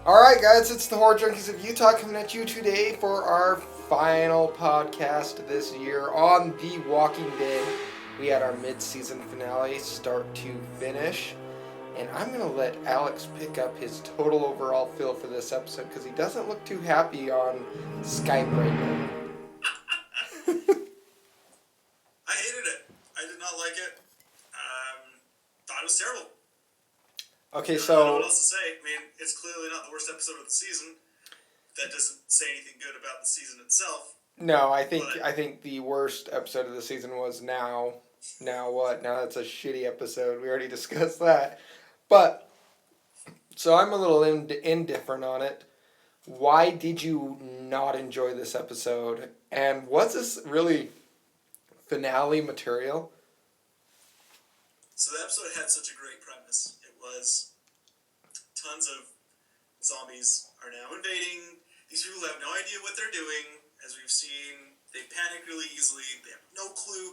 Alright, guys, it's the Horror Junkies of Utah coming at you today for our final podcast this year on The Walking Dead. We had our mid season finale start to finish, and I'm going to let Alex pick up his total overall feel for this episode because he doesn't look too happy on Skype right now. I hated it. I did not like it. Thought it was terrible. Okay, I don't know so. what else to say. I mean, it's clearly not the worst episode of the season. That doesn't say anything good about the season itself. No, I think the worst episode of the season was now. Now what? Now that's a shitty episode. We already discussed that. But so I'm a little indifferent on it. Why did you not enjoy this episode? And was this really finale material? So the episode had such a great premise. It was tons of zombies are now invading. These people have no idea what they're doing. As we've seen, they panic really easily. They have no clue.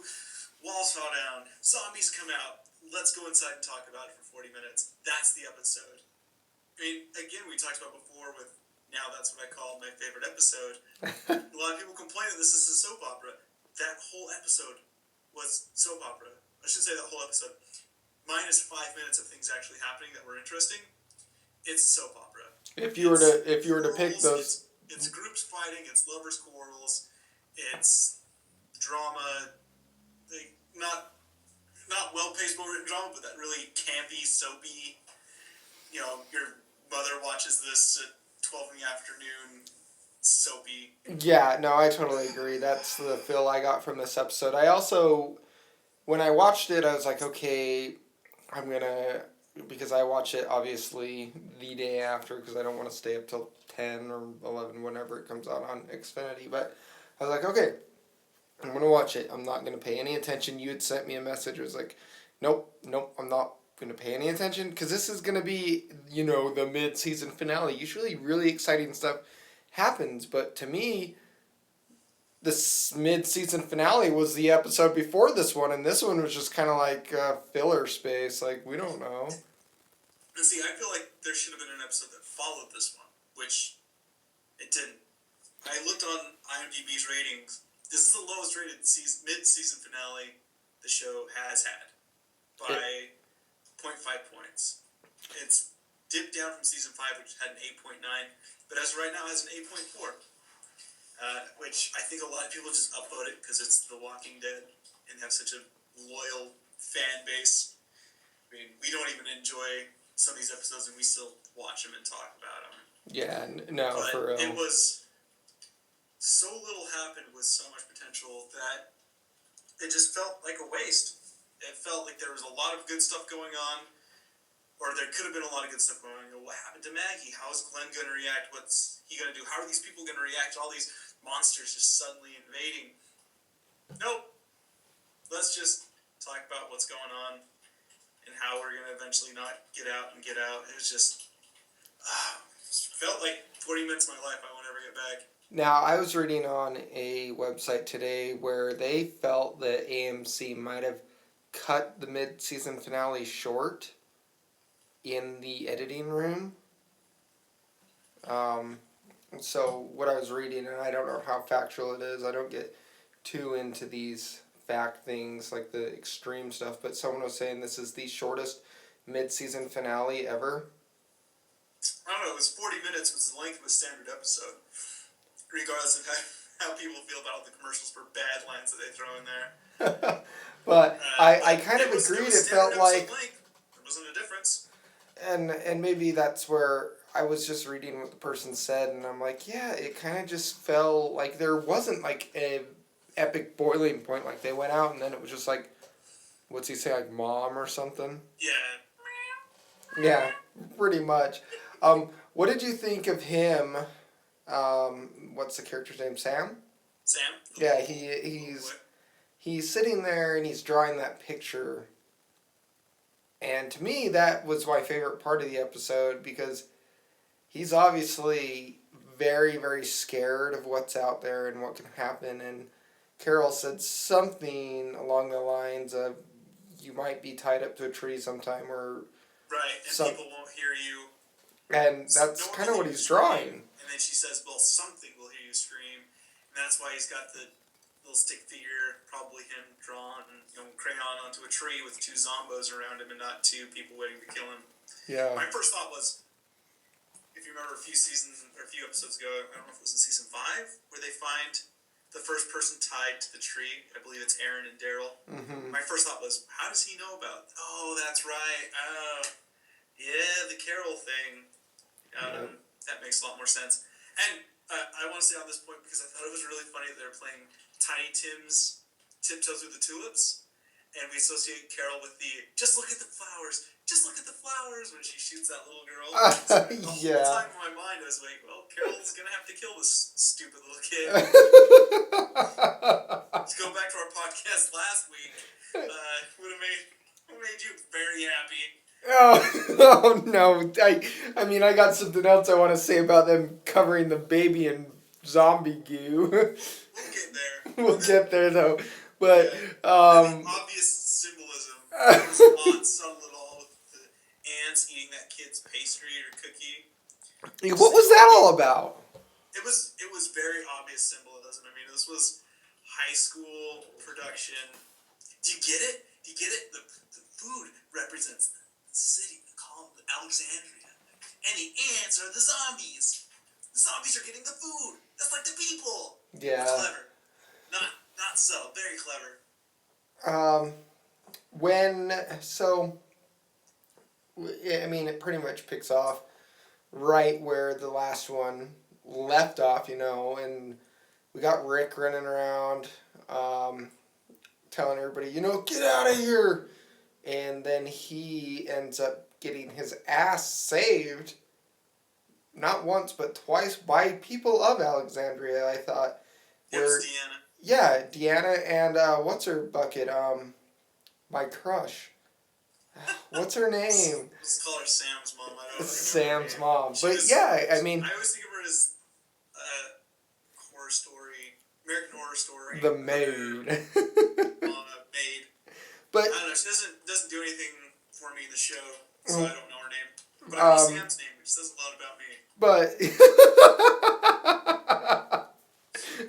Walls fall down. Zombies come out. Let's go inside and talk about it for 40 minutes. That's the episode. I mean, again, we talked about before with now that's what I call my favorite episode. A lot of people complain that this is a soap opera. That whole episode was soap opera. I should say that whole episode. Minus 5 minutes of things actually happening that were interesting. It's a soap opera. If you were to pick those, it's groups fighting. It's lovers' quarrels. It's drama. Not well-paced, well-written drama, but that really campy, soapy. You know, your mother watches this at 12 in the afternoon. Soapy. yeah, no, I totally agree. That's the feel I got from this episode. I also, when I watched it, I was like, okay, I'm gonna, because I watch it obviously the day after because I don't want to stay up till 10 or 11 whenever it comes out on Xfinity. But I was like, okay, I'm going to watch it. I'm not going to pay any attention. You had sent me a message. It was like, nope, I'm not going to pay any attention because this is going to be, the mid-season finale. Usually really exciting stuff happens, but to me, this mid-season finale was the episode before this one, and this one was just kind of like filler space. Like, we don't know. And see, I feel like there should have been an episode that followed this one, which it didn't. I looked on IMDb's ratings. This is the lowest rated mid-season finale the show has had by 0.5 points. It's dipped down from season 5, which had an 8.9, but as of right now has an 8.4, which I think a lot of people just upvote it because it's The Walking Dead and have such a loyal fan base. I mean, we don't even enjoy some of these episodes and we still watch them and talk about them. Yeah, no, but for real. It was so little happened with so much potential that it just felt like a waste. It felt like there was a lot of good stuff going on, or there could have been a lot of good stuff going on. What happened to Maggie? How is Glenn going to react? What's he going to do? How are these people going to react to all these monsters just suddenly invading? Nope. Let's just talk about what's going on and how we're going to eventually not get out and get out. It was just felt like 40 minutes of my life I won't ever get back. Now, I was reading on a website today where they felt that AMC might have cut the mid-season finale short in the editing room. So what I was reading, and I don't know how factual it is, I don't get too into these fact things, like the extreme stuff, but someone was saying this is the shortest mid-season finale ever. I don't know, it was 40 minutes was the length of a standard episode. Regardless of how people feel about all the commercials for bad lines that they throw in there. But I kind of agreed. It felt like there wasn't a difference. And maybe that's where I was just reading what the person said, and I'm like, yeah, it kind of just felt like there wasn't like a epic boiling point. Like they went out, and then it was just like, what's he say, like mom or something? Yeah. Yeah, pretty much. What did you think of him? What's the character's name? Sam? Sam? Yeah, he's sitting there and he's drawing that picture. And to me, that was my favorite part of the episode because he's obviously very, very scared of what's out there and what can happen. And Carol said something along the lines of, you might be tied up to a tree sometime or... Right, and people won't hear you. And that's No one kind will of what hear you he's scream. drawing. And then she says, well, something will hear you scream. And that's why he's got the little stick figure, probably him drawn, crayon onto a tree with 2 zombos around him and not 2 people waiting to kill him. Yeah. My first thought was, if you remember a few episodes ago, I don't know if it was in season 5, where they find the first person tied to the tree. I believe it's Aaron and Daryl. Mm-hmm. My first thought was, how does he know about it? Oh, that's right. Oh, yeah, the Carol thing. That makes a lot more sense. And I want to say on this point, because I thought it was really funny that they're playing Tiny Tim's Tiptoe Through the Tulips, and we associate Carol with the just look at the flowers when she shoots that little girl. So the whole time in my mind I was like, well, Carol's gonna have to kill this stupid little kid. Let's go back to our podcast last week. Would have made you very happy. Oh no! I mean, I got something else I want to say about them covering the baby in zombie goo. We'll get there. We'll get there though, but obvious symbolism. It's not subtle at all with the ants eating that kid's pastry or cookie. What was that all about? It was very obvious symbolism. I mean, this was high school production. Do you get it? The food represents the city, the colony, Alexandria, and the ants are the zombies. The zombies are getting the food. That's like the people. Yeah. Clever. Not subtle. Very clever. I mean, it pretty much picks off right where the last one left off, and we got Rick running around, telling everybody, get out of here, and then he ends up getting his ass saved, not once, but twice, by people of Alexandria, I thought. It was Deanna. Yeah, Deanna and, what's her bucket, my crush. What's her name? Let's call her Sam's mom. I don't remember. Sam's mom. But I mean... I always think of her as horror story, American Horror Story. The maid. Maid. But... I don't know, she doesn't do anything for me in the show, so I don't know her name. But I know Sam's name, which says a lot about me. But...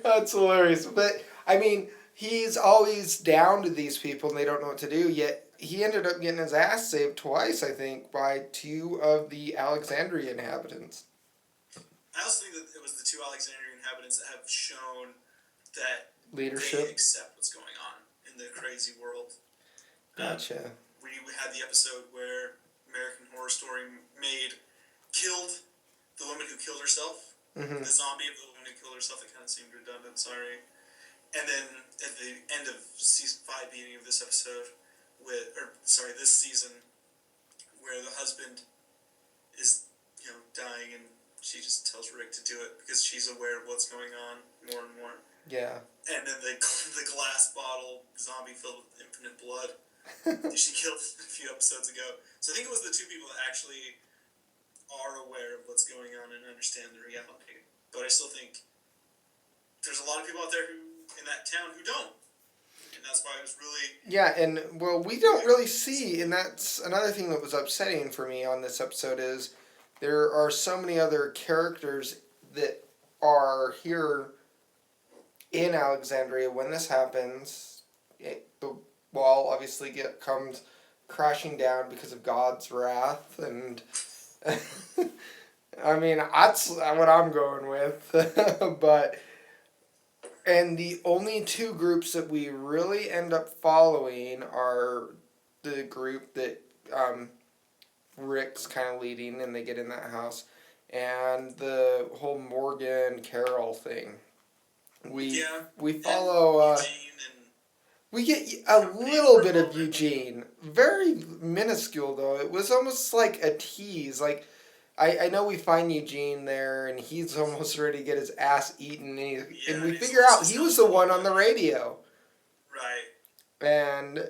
That's hilarious. But, I mean, he's always down to these people and they don't know what to do, yet he ended up getting his ass saved twice, I think, by 2 of the Alexandria inhabitants. I also think that it was the 2 Alexandria inhabitants that have shown that leadership. They accept what's going on in the crazy world. Gotcha. We had the episode where American Horror Story killed the woman who killed herself. Mm-hmm. The zombie of the woman who killed herself. That kind of seemed redundant, sorry. And then at the end of season 5, beginning of this episode, this season, where the husband is, dying, and she just tells Rick to do it because she's aware of what's going on more and more. Yeah. And then the glass bottle zombie filled with infinite blood she killed a few episodes ago. So I think it was the 2 people that actually are aware of what's going on and understand the reality. But I still think there's a lot of people out there in that town who don't. And that's why it was really... Yeah, and, we don't really see, and that's another thing that was upsetting for me on this episode is there are so many other characters that are here in Alexandria when this happens. The wall obviously comes crashing down because of God's wrath, and... I mean, that's what I'm going with, but... And the only 2 groups that we really end up following are the group that Rick's kind of leading, and they get in that house, and the whole Morgan Carol thing. We follow. We get a little bit of Eugene, very minuscule though. It was almost like a tease, like. I know we find Eugene there, and he's almost ready to get his ass eaten, and we figure out he was the one on the radio. Right. And,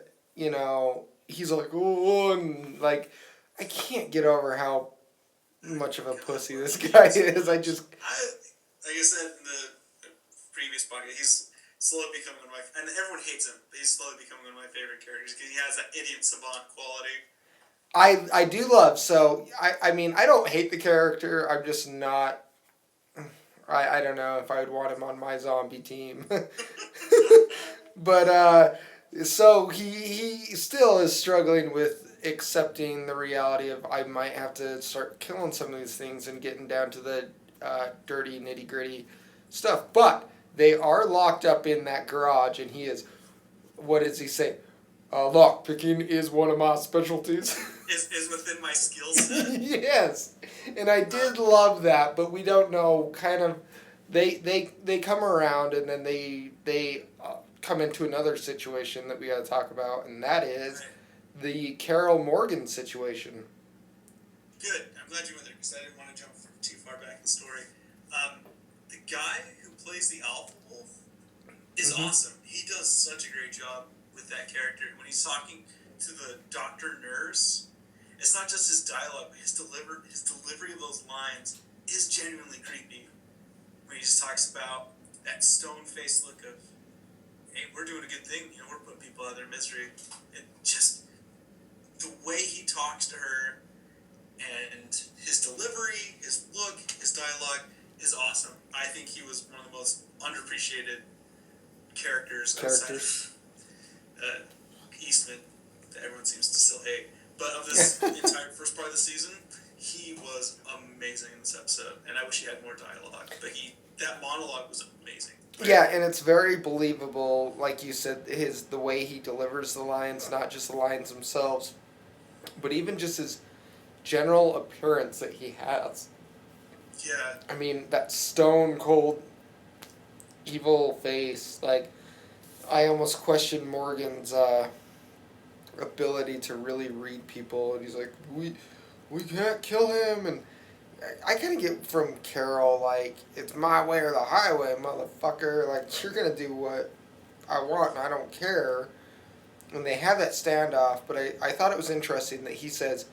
he's like, oh, and, like, I can't get over how much of a pussy this guy is. Like I said in the previous podcast, he's slowly becoming one of my... And everyone hates him, but he's slowly becoming one of my favorite characters, because he has that idiot savant quality. I do love, so I mean, I don't hate the character. I'm just not. I don't know if I would want him on my zombie team. But so he still is struggling with accepting the reality of I might have to start killing some of these things and getting down to the dirty nitty gritty stuff. But they are locked up in that garage, and he is. What does he say? Lock picking is one of my specialties. Is within my skill set. Yes, and I did love that, but we don't know. Kind of, they come around, and then they come into another situation that we got to talk about, and that is the Carol Morgan situation. Good. I'm glad you went there because I didn't want to jump too far back in the story. The guy who plays the Alpha Wolf is awesome. He does such a great job with that character. When he's talking to the doctor nurse, it's not just his dialogue, but his delivery of those lines is genuinely creepy. When he just talks about that stone-faced look of, hey, we're doing a good thing, we're putting people out of their misery. And just the way he talks to her and his delivery, his look, his dialogue is awesome. I think he was one of the most underappreciated characters. Outside of Eastman that everyone seems to still hate. But of this entire first part of the season, he was amazing in this episode, and I wish he had more dialogue. But that monologue was amazing. Yeah, and it's very believable, like you said, the way he delivers the lines, not just the lines themselves, but even just his general appearance that he has. Yeah. I mean, that stone cold, evil face. Like, I almost question Morgan's ability to really read people, and he's like, we can't kill him, and I kind of get from Carol, like, it's my way or the highway, motherfucker. Like, you're going to do what I want, and I don't care. And they have that standoff, but I thought it was interesting that he says,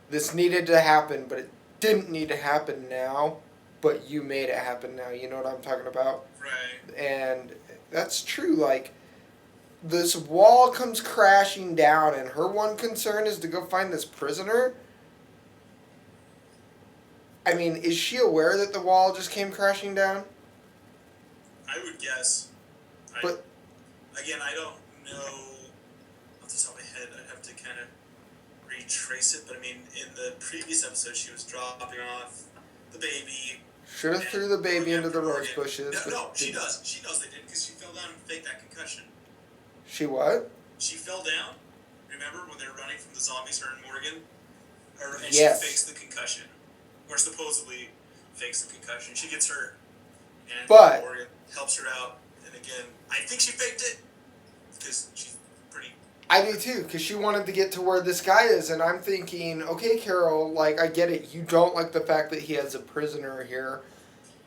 this needed to happen, but it didn't need to happen now, but you made it happen now. You know what I'm talking about? Right. And that's true. Like, this wall comes crashing down, and her one concern is to go find this prisoner. I mean, is she aware that the wall just came crashing down? I would guess. But again, I don't know off the top of my head. I'd have to kind of retrace it. But I mean, in the previous episode, she was dropping off the baby. should have threw the baby into the rose bushes. No, she does. She knows they did because she fell down and faked that concussion. She what? She fell down. Remember when they're running from the zombies, her and Morgan? And Yes. she fakes the concussion. Or supposedly fakes the concussion. She gets hurt. And But Morgan helps her out. And again, I think she faked it. Because she's pretty... I do too, because she wanted to get to where this guy is, and I'm thinking, okay, Carol, like, I get it. You don't like the fact that he has a prisoner here,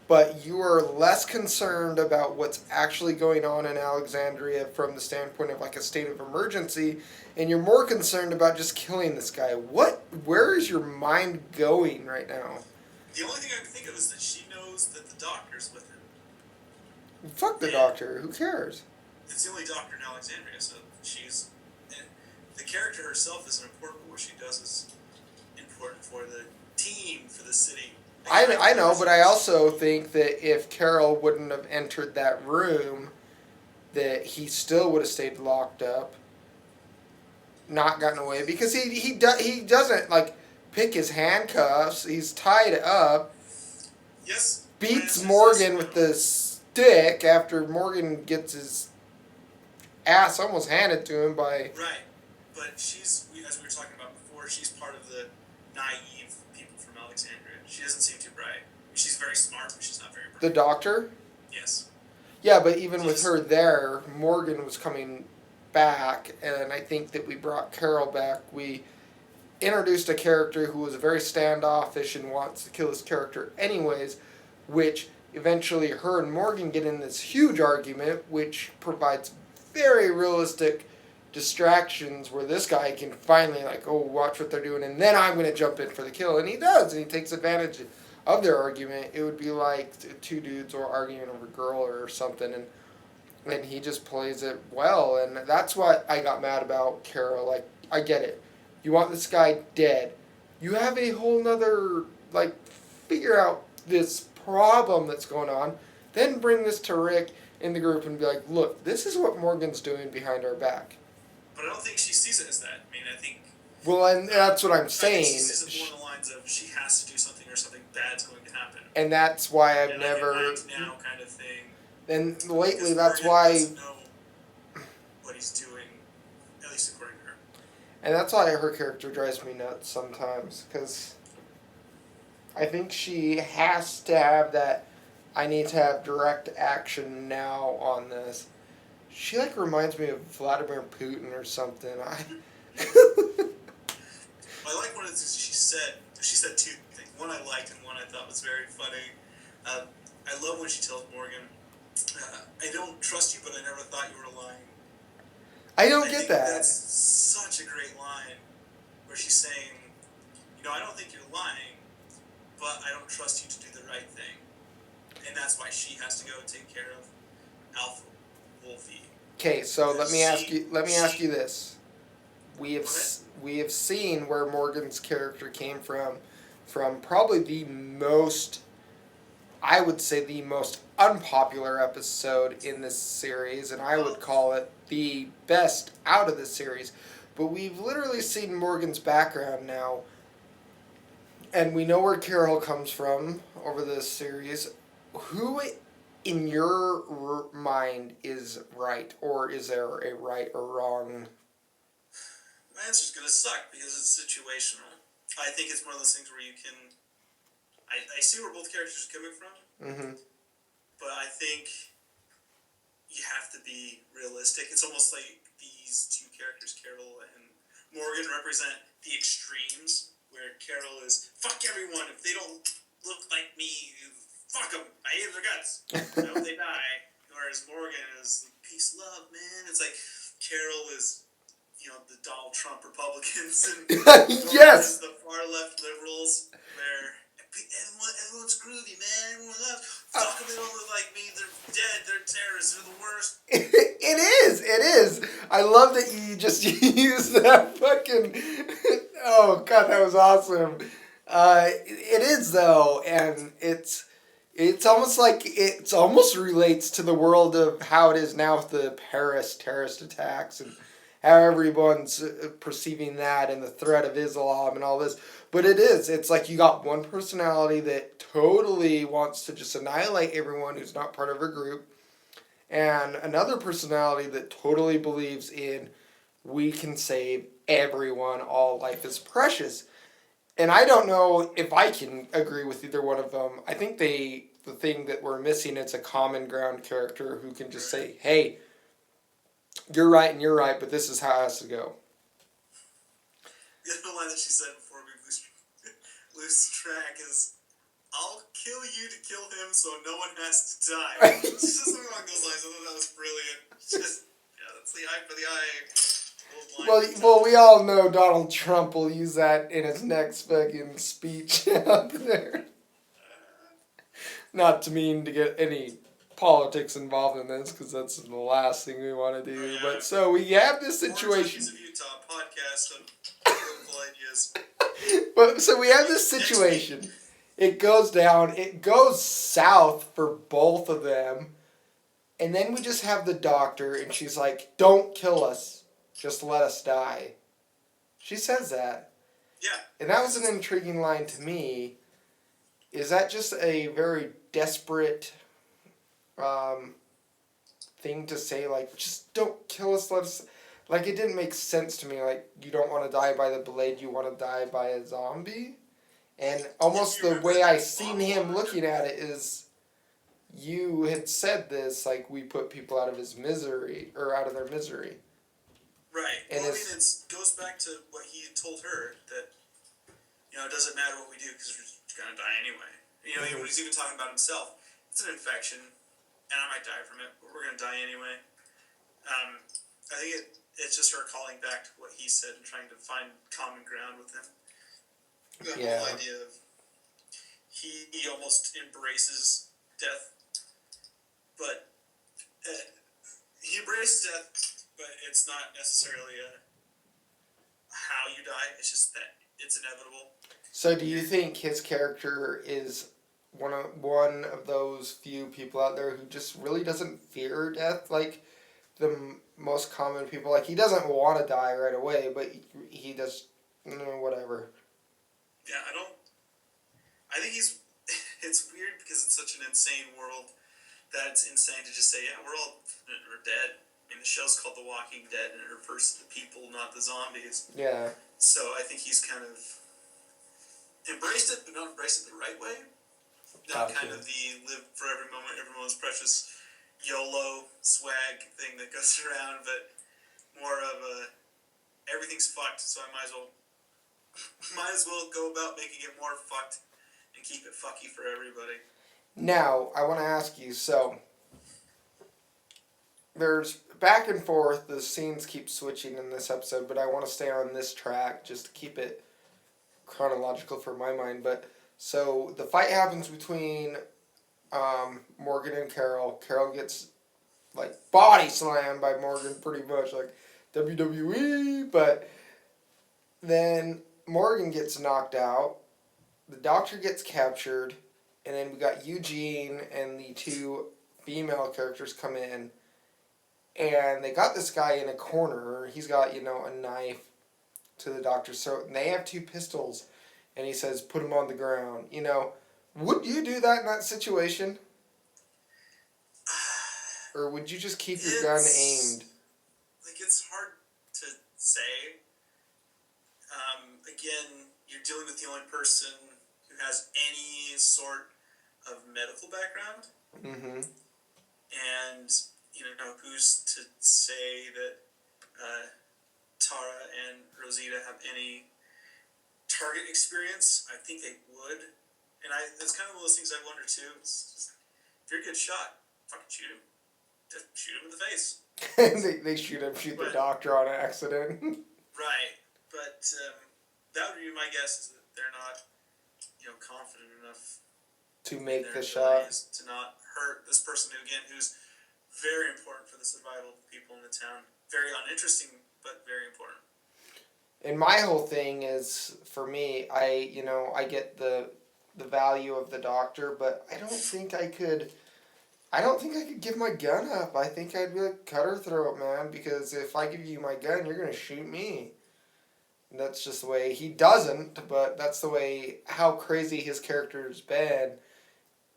but you are less concerned about what's actually going on in Alexandria from the standpoint of, like, a state of emergency, and you're more concerned about just killing this guy. Where is your mind going right now? The only thing I can think of is that she knows that the doctor's with him. Fuck the doctor. Who cares? It's the only doctor in Alexandria, so she's... And the character herself isn't important, but what she does is important for the team, for the city. I know, but I also think that if Carol wouldn't have entered that room, that he still would have stayed locked up, not gotten away, because he doesn't, like, pick his handcuffs. He's tied up. Yes. Beats Morgan with the stick after Morgan gets his ass almost handed to him by... Right. But as we were talking about before, she's part of the naive people from Alexandria. She doesn't seem too bright. She's very smart, but she's not very bright. The doctor? Yes. Yeah, but even with her there, Morgan was coming back, and I think that we brought Carol back. We introduced a character who was very standoffish and wants to kill his character anyways, which eventually her and Morgan get in this huge argument, which provides very realistic distractions where this guy can finally, like, oh, watch what they're doing, and then I'm going to jump in for the kill. And he does, and he takes advantage of their argument. It would be like two dudes were arguing over a girl or something, and he just plays it well. And that's what I got mad about Carol. Like, I get it. You want this guy dead. You have a whole nother, like, figure out this problem that's going on. Then bring this to Rick in the group and be like, look, this is what Morgan's doing behind our back. But I don't think she sees it as that. I mean, I think... Well, and that's what I'm saying. I think she sees it more along the lines of she has to do something or something bad's going to happen. And that's why I've and never... now kind of thing. And lately, because that's Morgan why... doesn't know what he's doing, at least according to her. And that's why her character drives me nuts sometimes. Because I think she has to have that... I need to have direct action now on this. She, like, reminds me of Vladimir Putin or something. I like one of the things she said. She said two things. One I liked and one I thought was very funny. I love when she tells Morgan, I don't trust you, but I never thought you were lying. I don't get that. That's such a great line. Where she's saying, I don't think you're lying, but I don't trust you to do the right thing. And that's why she has to go and take care of Alpha Wolfie. Okay, so let me ask you this. We have seen where Morgan's character came from probably the most, I would say, the most unpopular episode in this series, and I would call it the best out of the series. But we've literally seen Morgan's background now, and we know where Carol comes from over this series. Who in your mind is right, or is there a right or wrong? My answer's gonna suck because it's situational. I think it's one of those things where you can... I see where both characters are coming from, but I think you have to be realistic. It's almost like these two characters, Carol and Morgan, represent the extremes, where Carol is, fuck everyone, if they don't look like me, fuck them, I hate their guts. I hope they die. Whereas Morgan is peace, love, man. It's like Carol is, the Donald Trump Republicans, and yes, is the far left liberals, where everyone's groovy, man. Everyone loves. Fuck them, they don't look like me. They're dead. They're terrorists. They're the worst. It is. I love that you just used that fucking. Oh God, that was awesome. It is though, and it's almost like it almost relates to the world of how it is now with the Paris terrorist attacks and how everyone's perceiving that and the threat of Islam and all this. But it's like you got one personality that totally wants to just annihilate everyone who's not part of her group, and another personality that totally believes in we can save everyone, all life is precious. And I don't know if I can agree with either one of them. I think the thing that we're missing is a common ground character who can just say, hey, you're right and you're right, but this is how it has to go. The other line that she said before we lose track is, I'll kill you to kill him so no one has to die. It's just something along those lines. I thought that was brilliant. Just, that's the eye for the eye. Well, we all know Donald Trump will use that in his next fucking speech out there. Not to mean to get any politics involved in this, because that's the last thing we want to do. Yeah. But so we have this situation. Junkies of Utah podcast of political ideas. But so we have this situation. It goes down. It goes south for both of them. And then we just have the doctor, and she's like, don't kill us. Just let us die. She says that. Yeah. And that was an intriguing line to me. Is that just a very desperate thing to say? Like, just don't kill us, let us... Like, it didn't make sense to me. Like, you don't want to die by the blade, you want to die by a zombie? And almost the way I seen him looking at it is... You had said this, like, we put people out of his misery, or out of their misery. Right. And well, I mean, it goes back to what he had told her, that, it doesn't matter what we do, because we're going to die anyway. When he's even talking about himself, it's an infection, and I might die from it, but we're going to die anyway. I think it's just her calling back to what he said and trying to find common ground with him. The whole idea of he almost embraces death, but he embraces death, but it's not necessarily how how you die. It's just that it's inevitable. So do you think his character is one of those few people out there who just really doesn't fear death like the most common people? Like, he doesn't want to die right away, but he does, whatever. Yeah, I think he's. It's weird because it's such an insane world that it's insane to just say, yeah, we're dead. I mean, the show's called The Walking Dead, and it refers to the people, not the zombies. Yeah. So I think he's kind of embraced it, but not embraced it the right way. Not kind of the live for every moment's precious YOLO swag thing that goes around, but more of a everything's fucked, so I might as well go about making it more fucked and keep it fucky for everybody. Now, I want to ask you, so there's back and forth, the scenes keep switching in this episode, but I want to stay on this track just to keep it chronological for my mind. But so the fight happens between Morgan and Carol. Carol gets like body slammed by Morgan, pretty much like WWE, but then Morgan gets knocked out. The doctor gets captured, and then we got Eugene and the two female characters come in, and they got this guy in a corner. He's got, a knife to the doctor. So they have two pistols, and he says, put him on the ground. Would you do that in that situation? Or would you just keep your gun aimed? Like, it's hard to say. Again, you're dealing with the only person who has any sort of medical background. Mm-hmm. And, who's to say that Tara and Rosita have any target experience? I think they would. And it's kind of one of those things I wonder, too. It's just, if you're a good shot, fucking shoot him. Just shoot him in the face. they shoot the doctor on accident. Right. But that would be my guess, is that they're not, confident enough to make the shot. To not hurt this person who's very important for the survival of people in the town. Very uninteresting, but very important. And my whole thing is, for me, I get the value of the doctor, but I don't think I could give my gun up. I think I'd be like, cut her throat, man, because if I give you my gun, you're going to shoot me. And that's just the way he doesn't, but that's the way, how crazy his character's been.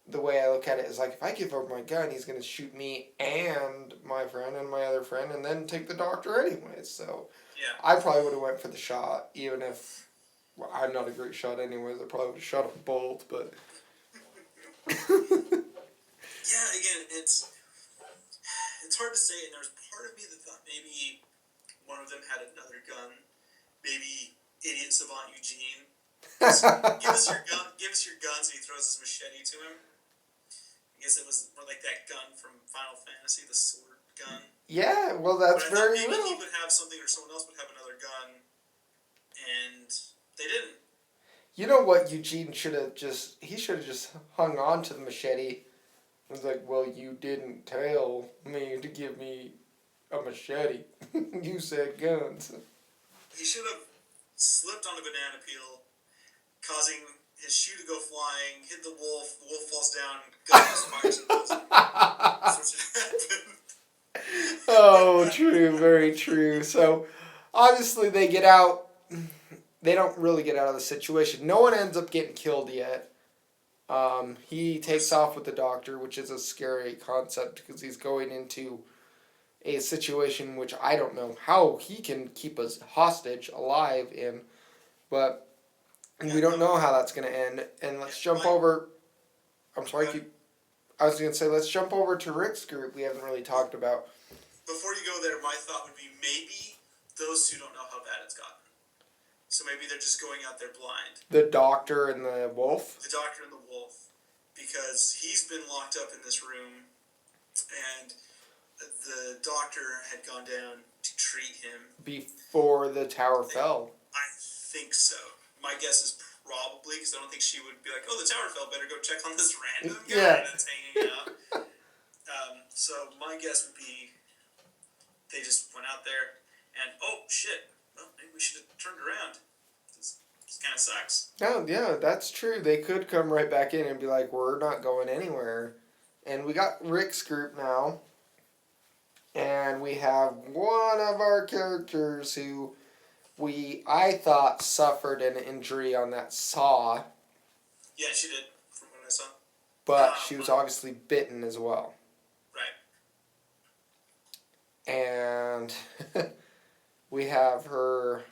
The way I look at it is like, if I give up my gun, he's going to shoot me and my friend and my other friend and then take the doctor anyways. So yeah. I probably would have went for the shot, even if I'm not a great shot anyways. I probably would have shot him both, but... Yeah, again, it's hard to say, and there was part of me that thought maybe one of them had another gun. Maybe idiot savant Eugene. Give us your guns, and he throws his machete to him. I guess it was more like that gun from Final Fantasy, the sword gun. Yeah, well, that's very real. Maybe he would have something, or someone else would have another gun, and they didn't. You know what Eugene should have just hung on to the machete. It was like, well, you didn't tell me to give me a machete. You said guns. He should have slipped on a banana peel, causing his shoe to go flying, hit the wolf falls down, gun fires. Oh, true, very true. So, obviously they get out. They don't really get out of the situation. No one ends up getting killed yet. He takes off with the doctor, which is a scary concept because he's going into a situation which I don't know how he can keep us hostage alive in, but we don't know how that's going to end. And let's jump over. I'm sorry. I was going to say let's jump over to Rick's group. We haven't really talked about. Before you go there, my thought would be maybe those two don't know how bad it's gotten. So maybe they're just going out there blind. The doctor and the wolf? The doctor and the wolf. Because he's been locked up in this room, and the doctor had gone down to treat him. Before the tower fell. I think so. My guess is probably, because I don't think she would be like, oh, the tower fell, better go check on this random guy that's hanging out. So my guess would be they just went out there, and oh, shit. well, maybe we should have turned around. This kind of sucks. Oh, yeah, that's true. They could come right back in and be like, we're not going anywhere. And we got Rick's group now. And we have one of our characters who I thought suffered an injury on that saw, Yeah, she did, from what I saw. but she was obviously bitten as well. Right. And we have her.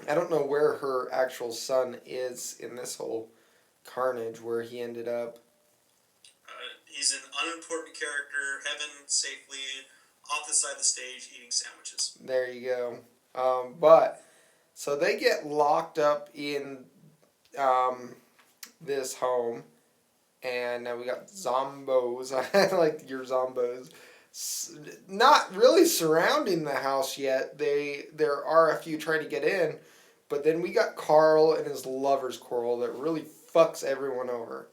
I don't know where her actual son is in this whole carnage, where he ended up. He's an unimportant character, heaven safely off the side of the stage eating sandwiches. There you go. But so they get locked up in this home, and now we got zombos. I like your zombos. Not really surrounding the house yet. There are a few trying to get in, but then we got Carl and his lover's quarrel that really fucks everyone over.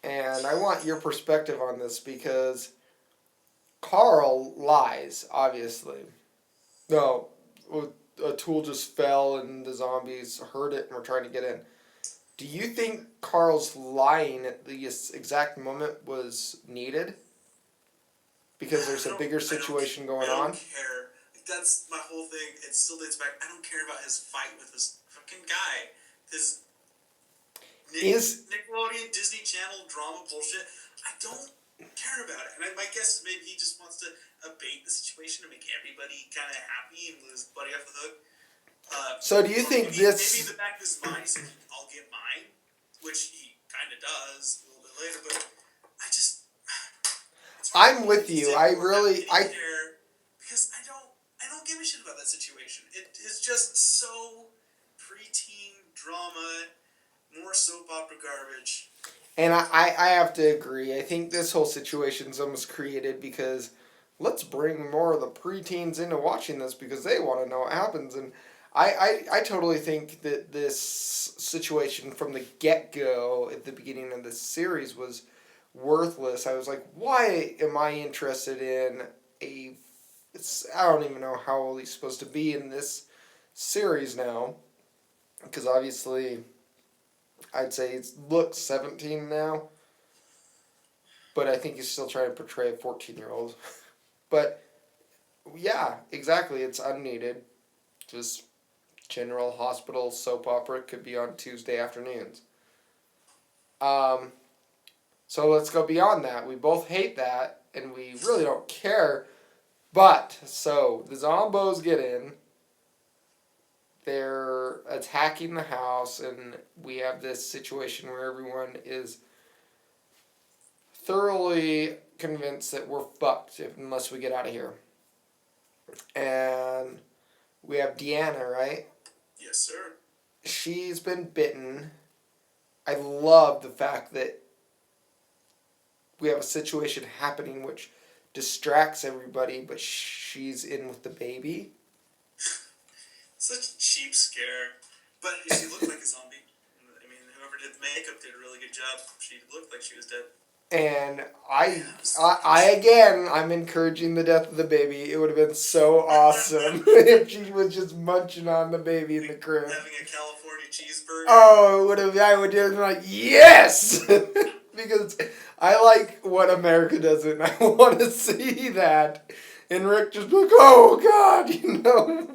And I want your perspective on this because Carl lies, obviously. No, a tool just fell and the zombies heard it and were trying to get in. Do you think Carl's lying at the exact moment was needed? Because there's a bigger situation going on? I don't care. That's my whole thing. It still dates back. I don't care about his fight with this fucking guy. His Nickelodeon, Disney Channel drama bullshit. I don't care about it. And my guess is maybe he just wants to abate the situation to make everybody kind of happy and let his buddy off the hook. So do you think maybe in the back of his mind he's thinking, I'll get mine, which he kind of does a little bit later, but I just... I'm with you. I care because I don't give a shit about that situation. It is just so preteen drama, more soap opera garbage. And I have to agree. I think this whole situation's almost created because let's bring more of the preteens into watching this because they want to know what happens. And I totally think that this situation from the get-go at the beginning of this series was worthless. I was like, why am I interested in I don't even know how old he's supposed to be in this series now. Because obviously, I'd say he looks 17 now. But I think he's still trying to portray a 14-year-old. But, yeah, exactly. It's unneeded. Just general hospital soap opera could be on Tuesday afternoons. So let's go beyond that. We both hate that, and we really don't care. But, so, the zombos get in. They're attacking the house, and we have this situation where everyone is thoroughly convinced that we're fucked unless we get out of here. And we have Deanna, right? Yes, sir. She's been bitten. I love the fact that we have a situation happening which distracts everybody, but she's in with the baby. Such a cheap scare. But she looked like a zombie. I mean, whoever did the makeup did a really good job. She looked like she was dead. And I'm encouraging the death of the baby. It would have been so awesome if she was just munching on the baby in the crib. Having a California cheeseburger. Oh, I would have been like, yes! Because I like what America does and I want to see that. And Rick just like, oh God,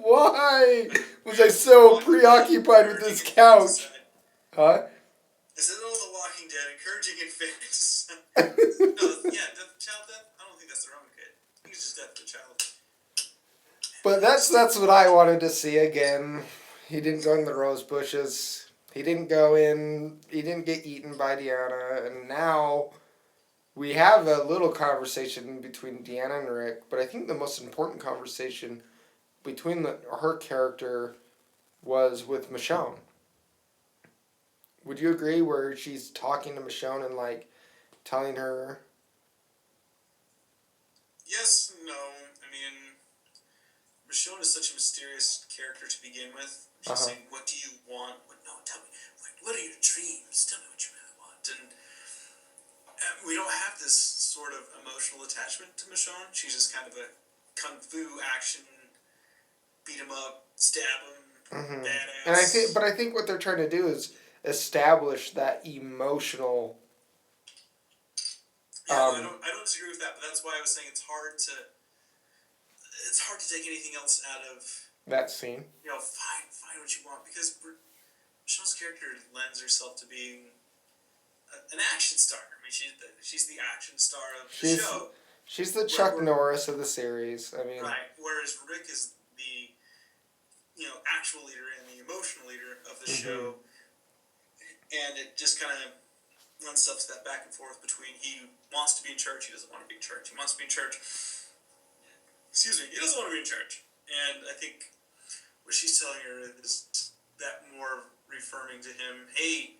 why was I so preoccupied with this couch? Huh? Is it all The Walking Dead encouraging infanticide? No, yeah, child death? I don't think that's their own kid. I think it's just death of the child. But that's what I wanted to see again. He didn't go in the rose bushes. He didn't get eaten by Deanna, and now we have a little conversation between Deanna and Rick, but I think the most important conversation between her character was with Michonne. Would you agree where she's talking to Michonne and like telling her? Yes, no. I mean, Michonne is such a mysterious character to begin with. She's saying, what do you want? Tell me. What are your dreams? Tell me what you really want. And we don't have this sort of emotional attachment to Michonne. She's just kind of a kung fu action beat him up, stab him, Mm-hmm. And badass. I think what they're trying to do is establish that emotional. Yeah, no, I don't disagree with that, but that's why I was saying it's hard to take anything else out of, That scene. find what you want, because Michelle's character lends herself to being an action star. I mean, she's the action star of the show. She's the Chuck Norris of the series. I mean, right. Whereas Rick is the actual leader and the emotional leader of the show, and it just kind of lends itself to that back and forth between he wants to be in church, he doesn't want to be in church. He wants to be in church. Excuse me, he doesn't want to be in church. And I think what she's telling her is that more reaffirming to him, hey,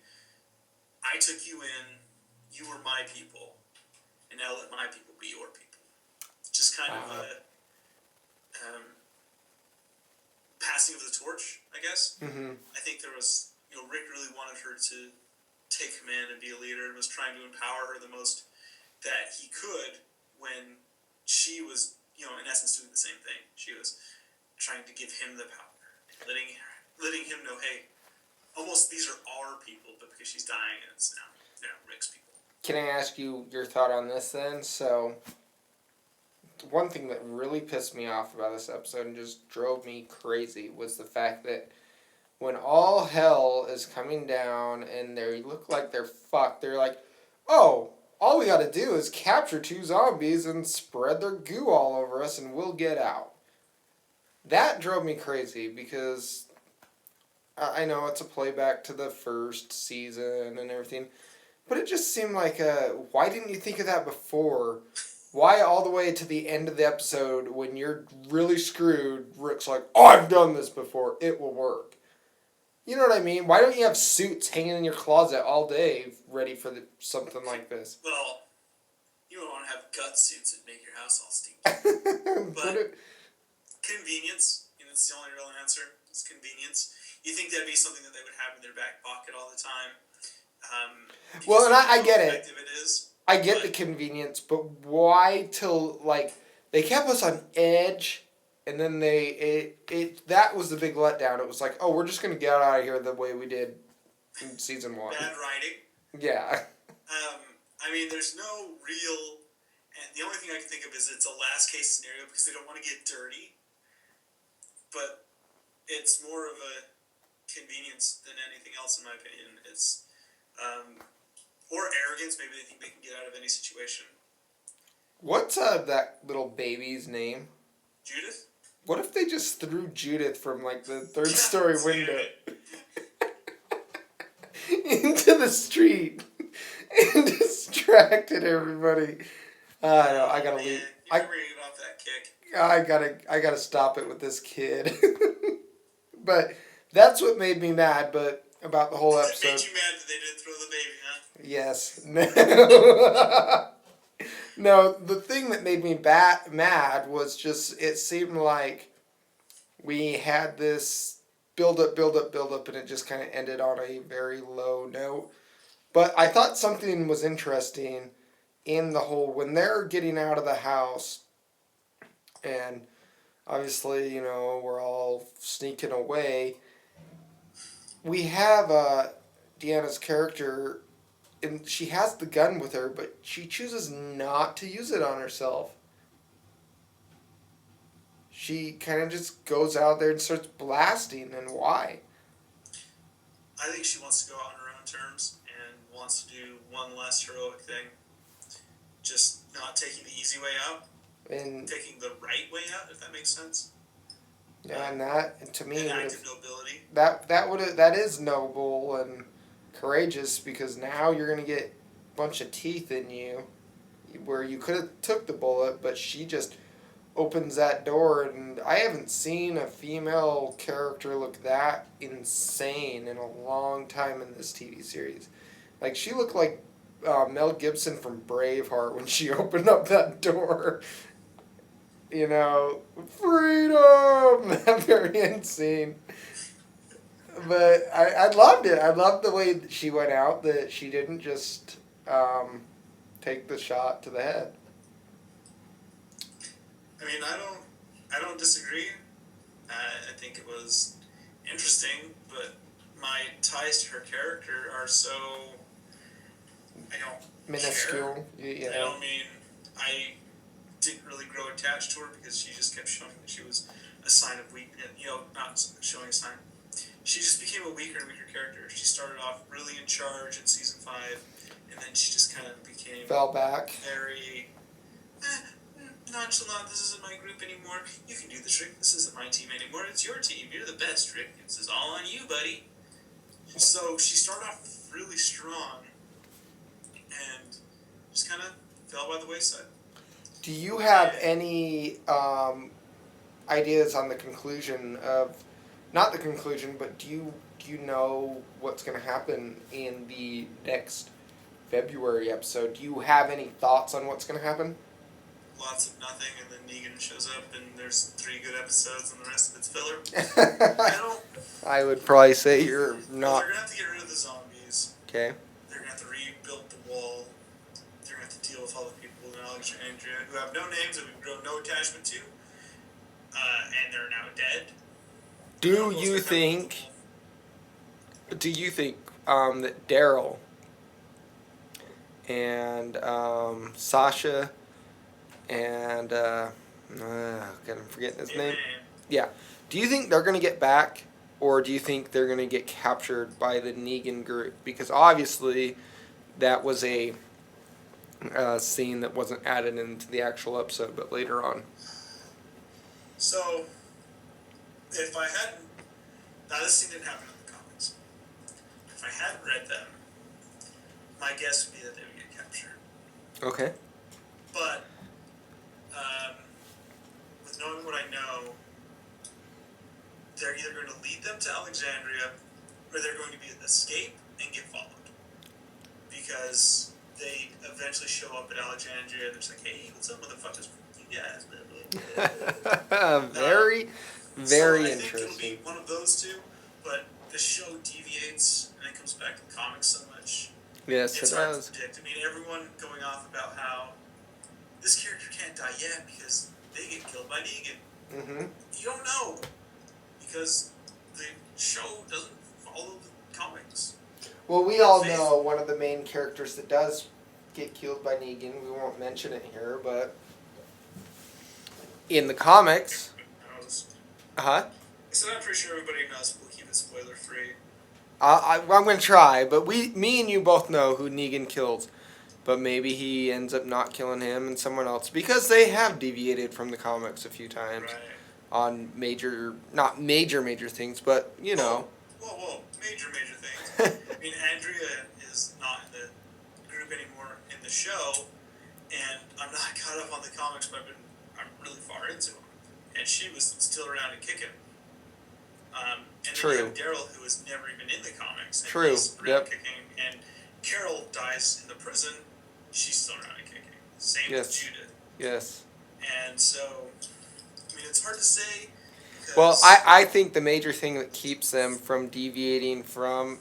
I took you in, you were my people, and now let my people be your people. Just kind of a passing of the torch, I guess. Mm-hmm. I think there was, Rick really wanted her to take command and be a leader, and was trying to empower her the most that he could, when she was, in essence doing the same thing. She was trying to give him the power, letting him know, hey, almost these are our people, but because she's dying, it's now Rick's people. Can I ask you your thought on this then? So, one thing that really pissed me off about this episode and just drove me crazy was the fact that when all hell is coming down and they look like they're fucked, they're like, oh, all we gotta do is capture 2 zombies and spread their goo all over us and we'll get out. That drove me crazy because I know it's a playback to the first season and everything, but it just seemed like, why didn't you think of that before? Why all the way to the end of the episode when you're really screwed, Rick's like, oh, I've done this before, it will work. You know what I mean? Why don't you have suits hanging in your closet all day ready for something like this? Well, you don't want to have gut suits that make your house all stinky. But convenience, it's the only real answer. It's convenience. You think that'd be something that they would have in their back pocket all the time? Well, and I get it. It is. I get the convenience, but why till, they kept us on edge, and then that was the big letdown. It was like, oh, we're just going to get out of here the way we did in season 1. Bad writing. Yeah. I mean, there's no real, and the only thing I can think of is it's a last case scenario because they don't want to get dirty, but it's more of a convenience than anything else, in my opinion. It's, or arrogance. Maybe they think they can get out of any situation. What's that little baby's name? Judith? What if they just threw Judith from, the 3rd-story window into the street and distracted everybody? I know, I gotta leave. You're bringing off that kick. I gotta stop it with this kid. But that's what made me mad, but about the whole episode. It made you mad that they didn't throw the baby, huh? Yes. No, the thing that made me mad was just, it seemed like we had this build up, and it just kind of ended on a very low note. But I thought something was interesting in the whole, when they're getting out of the house, and obviously, we're all sneaking away, we have Deanna's character, and she has the gun with her, but she chooses not to use it on herself. She kind of just goes out there and starts blasting, and why? I think she wants to go out on her own terms and wants to do one last heroic thing. Just not taking the easy way out, and taking the right way out, if that makes sense. Yeah, and that, to me, an act of nobility. That is noble and courageous, because now you're gonna get a bunch of teeth in you, where you could have took the bullet, but she just opens that door, and I haven't seen a female character look that insane in a long time in this TV series. She looked like Mel Gibson from Braveheart when she opened up that door. Freedom! That very end scene. But I loved it. I loved the way that she went out, that she didn't just take the shot to the head. I mean, I don't disagree. think it was interesting, but my ties to her character are so... I don't minuscule. care. I don't mean... I didn't really grow attached to her because she just kept showing that she was a sign of weakness. Not showing a sign. She just became a weaker and weaker character. She started off really in charge in season 5, and then she just kind of became... Fell back. Very... nonchalant. This isn't my group anymore. You can do the trick. This isn't my team anymore. It's your team. You're the best, Rick. This is all on you, buddy. So she started off really strong and just kind of fell by the wayside. Do you have any ideas on the conclusion of, not the conclusion, but do you know what's going to happen in the next February episode? Do you have any thoughts on what's going to happen? Lots of nothing, and then Negan shows up, and there's 3 good episodes, and the rest of it's filler. I would probably say you're not... Well, they're going to have to get rid of the zombies. Okay. They're going to have to rebuild the wall. They're going to have to deal with all the people in Alexandria who have no names and we've grown no attachment to. And they're now dead. Do you think that Daryl and Sasha and God, I'm forgetting his name. Yeah. Do you think they're going to get back, or do you think they're going to get captured by the Negan group? Because obviously that was a scene that wasn't added into the actual episode, but later on. So, if I hadn't... Now, this scene didn't happen in the comics. If I hadn't read them, my guess would be that they would get captured. Okay. But, with knowing what I know, they're either going to lead them to Alexandria, or they're going to be escape and get followed. Because they eventually show up at Alexandria, and they're just like, hey, what's up, motherfuckers? You guys, very so interesting. I think it'll be one of those two, but the show deviates and it comes back to the comics so much. Yes, it's it hard does. to predict. I mean, everyone going off about how this character can't die yet because they get killed by Negan. Mm-hmm. You don't know because the show doesn't follow the comics. Well, we all know one of the main characters that does get killed by Negan. We won't mention it here, but in the comics, I said I'm pretty sure everybody knows. We'll keep it spoiler free. I'm going to try, but me and you both know who Negan kills. But maybe he ends up not killing him and someone else, because they have deviated from the comics a few times on not major things, but you know. Whoa, major things. I mean, Andrea is not in the group anymore in the show, and I'm not caught up on the comics, but I'm really far into them. And she was still around and kicking. And then you have Daryl, who was never even in the comics. And he's around kicking. And Carol dies in the prison. She's still around and kicking. Same with Judith. Yes. And so, I mean, it's hard to say. Well, I think the major thing that keeps them from deviating from,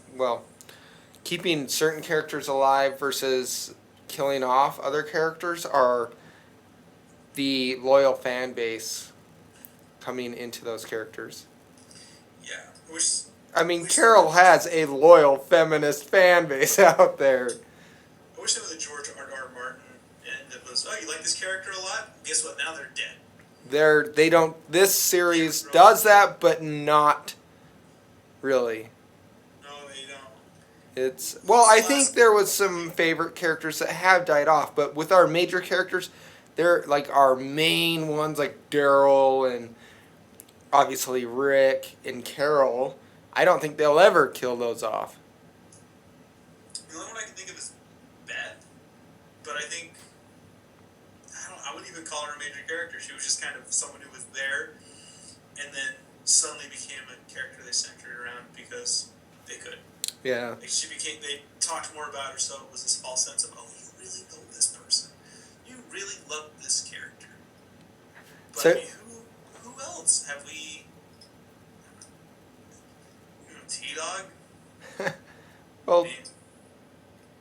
keeping certain characters alive versus killing off other characters are the loyal fan base coming into those characters. Yeah. Carol has a loyal feminist fan base out there. I wish there was a George R.R. Martin, and it was, you like this character a lot? Guess what? Now they're dead. This series does that, but not really. No, they don't. I think there was some favorite characters that have died off, but with our major characters, they're like our main ones, like Daryl and obviously Rick and Carol. I don't think they'll ever kill those off. The only one I can think of is Beth, but I think I wouldn't even call her a major character. She was just kind of someone who was there, and then suddenly became a character they centered around because they could. Yeah. They talked more about her, so it was this false sense of, you really know this person. You really love this character. But I mean, who else have we? T-Dog? Well,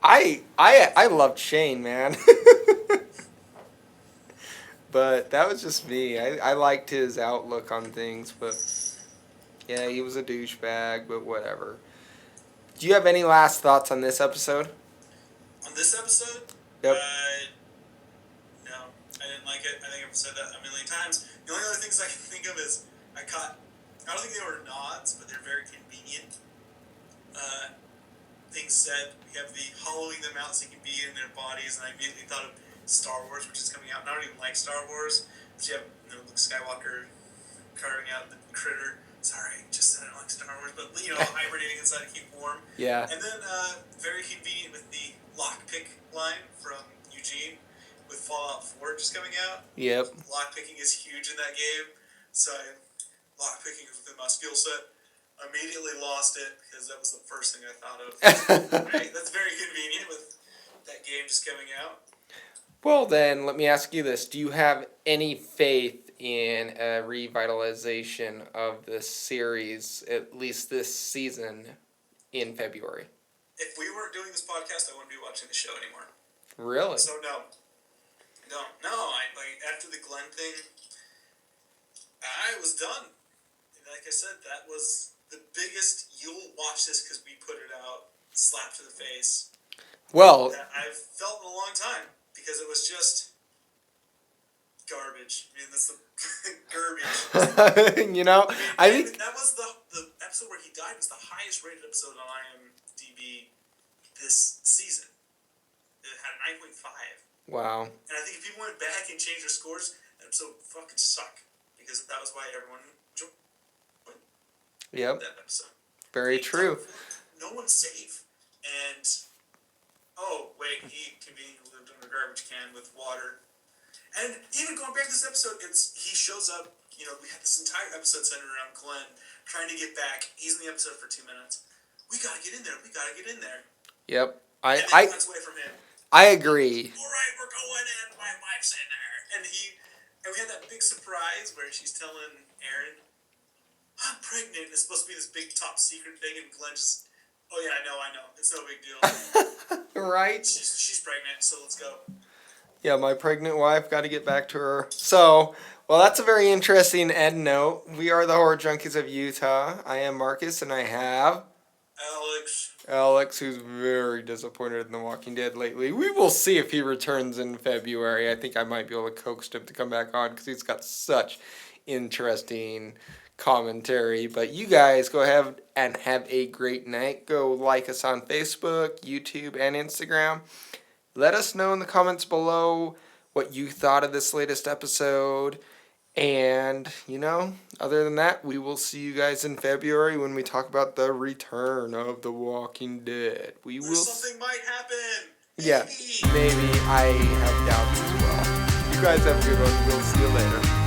I loved Shane, man. But that was just me. I liked his outlook on things, but Yeah, he was a douchebag, but whatever. Do you have any last thoughts on this episode? On this episode, Yep. no, I didn't like it. I think I've said that a million times. The only other things I can think of is I don't think they were nods, but they're very convenient. Things said. We have the hollowing them out so you can be in their bodies, and I immediately thought of Star Wars, which is coming out. And I don't even like Star Wars, but you have Luke Skywalker carving out the critter. Sorry, just said I don't like Star Wars, but hibernating inside to keep warm. Yeah. And then very convenient with the lockpick line from Eugene with Fallout 4 just coming out. Yep. Lockpicking is huge in that game, so lockpicking is within my skill set. Immediately lost it because that was the first thing I thought of. Right? That's very convenient with that game just coming out. Well, then, let me ask you this. Do you have any faith in a revitalization of this series, at least this season, in February? If we weren't doing this podcast, I wouldn't be watching the show anymore. Really? So, no. After the Glenn thing, I was done. Like I said, that was the biggest, you'll watch this because we put it out, slap to the face. Well, that I've felt in a long time because it was just garbage. I mean, that's the garbage. I think that was the episode where he died was the highest rated episode on IMDb this season. It had a 9.5. Wow. And I think if people went back and changed their scores, that episode would fucking suck because that was why everyone enjoyed that episode. Very true. No one's safe. And he conveniently lived under a garbage can with water. And even going back to this episode, he shows up. We had this entire episode centered around Glenn trying to get back. He's in the episode for 2 minutes. We gotta get in there. Yep. And then he runs away from him. I agree. All right, we're going in. My wife's in there, and we had that big surprise where she's telling Aaron, "I'm pregnant." And it's supposed to be this big top secret thing, and Glenn just, "Oh yeah, I know. It's no big deal." Right? She's pregnant, so let's go. Yeah, my pregnant wife, got to get back to her. So, well, that's a very interesting end note. We are the Horror Junkies of Utah. I am Marcus, and I have Alex, who's very disappointed in The Walking Dead lately. We will see if he returns in February. I think I might be able to coax him to come back on because he's got such interesting commentary. But you guys go ahead and have a great night. Go like us on Facebook, YouTube, and Instagram. Let us know in the comments below what you thought of this latest episode. And, other than that, we will see you guys in February when we talk about the return of The Walking Dead. Something might happen. Yeah, maybe. I have doubts as well. You guys have a good one. We'll see you later.